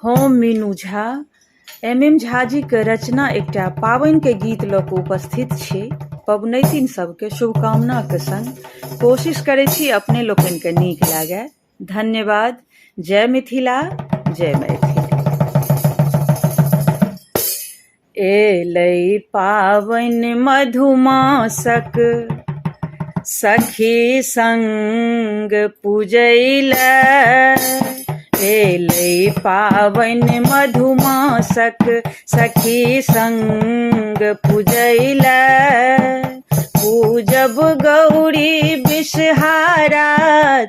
हम मीनू झा MM झाजी के रचना एकटा पावनि के गीत लऽ कऽ उपस्थित छी। पबनैतिन सबके शुभकामना के संग कोशिश करै छी अपने लोकनि के नीक लागे। धन्यवाद। जय मिथिला, जय मैथिली। एलै पावनि मधुमासक सखी संग पूजैले, एलै पावनि मधुमासक सखी संग पूजैले। पूजब गौरी विषहारा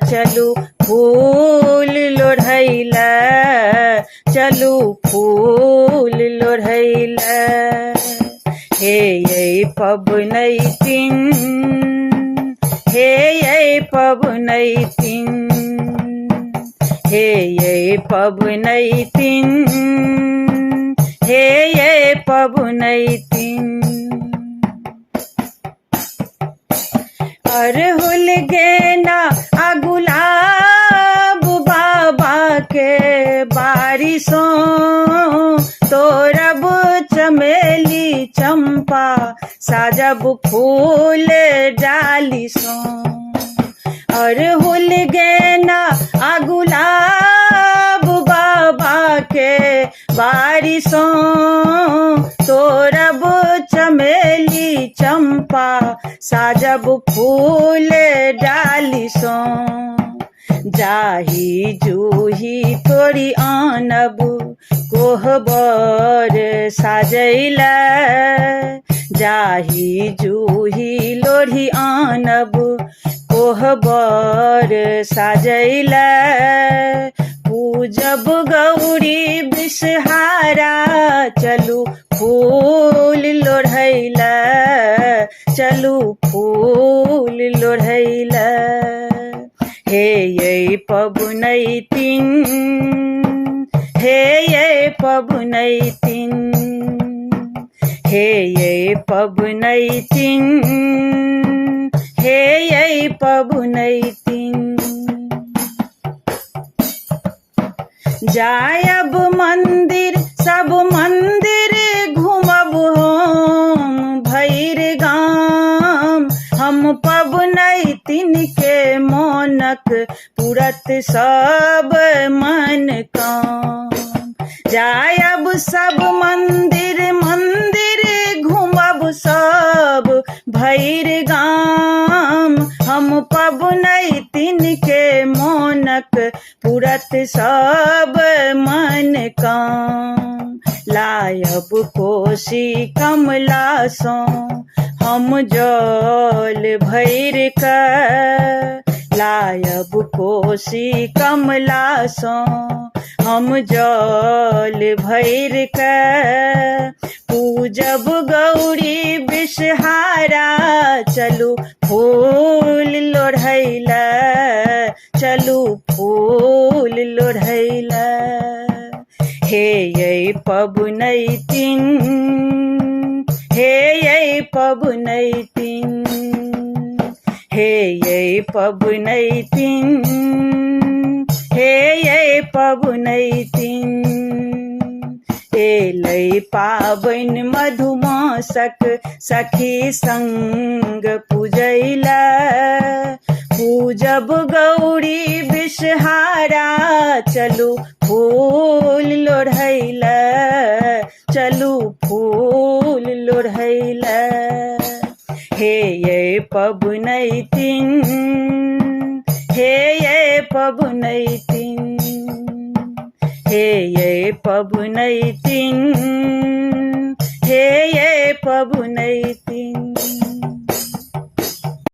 चलू फूल लोढ़ैले, चलू फूल लोढ़ैले। हे यै पबनैतिन, हे यै पबनैतिन, हे यै पबनैतिन, हे यै पबनैतिन। अरहुल गेना आ गुलाब बाबा के बारिशों, तोड़ब चमेली चंपा साजब फूल डालिशों। अरहुल गेना आ गुलाब बाबा के बारिशों, तोड़ब चमेली चंपा साजब फूल डालिशों। जाही जूही तोरी आनब कोहबर साजैले, जाही जूही लोढ़ी आनब कोहबर साजैले। पूजब गौरी विषहारा चलू फूल लोढ़ैले, चलू फूल लोढ़ैले। हे यै पबनैतिन, हे यै पबनैतिन, हे यै पबनैतिन, हे यै पबनैतिन। जायब मंदिर सब मंदिर घूमब हम भैर गाम, हम पबनैतिन के मोनक पूरत सब मन काम। जायब सब मंदिर मंदिर घूमब सब भैर गाम, हम पबनैतिन के मोनक पूरत सब मन काम। लायब कोसी कमलासों हम जल भैर के, लायब कोसी कमलासों हम जल भैर के। पूजब गौरी विषहारा चलू फूल लोढ़ैले, चलू फूल लोढ़ैले। हे यै पबनैतिन, हे यै पबनैतिन, हे यै पबनैतिन, हे यै पबनैतिन। एलै पावनि मधुमासक सखी संग पूजैले, पूजब गौरी विषहारा चलू फूल लोढ़ैले, चलू फूल लोढ़ैले। हे यै पबनैतिन, हे यै पबनैतिन, हे यै पबनैतिन, हे यै पबनैतिन।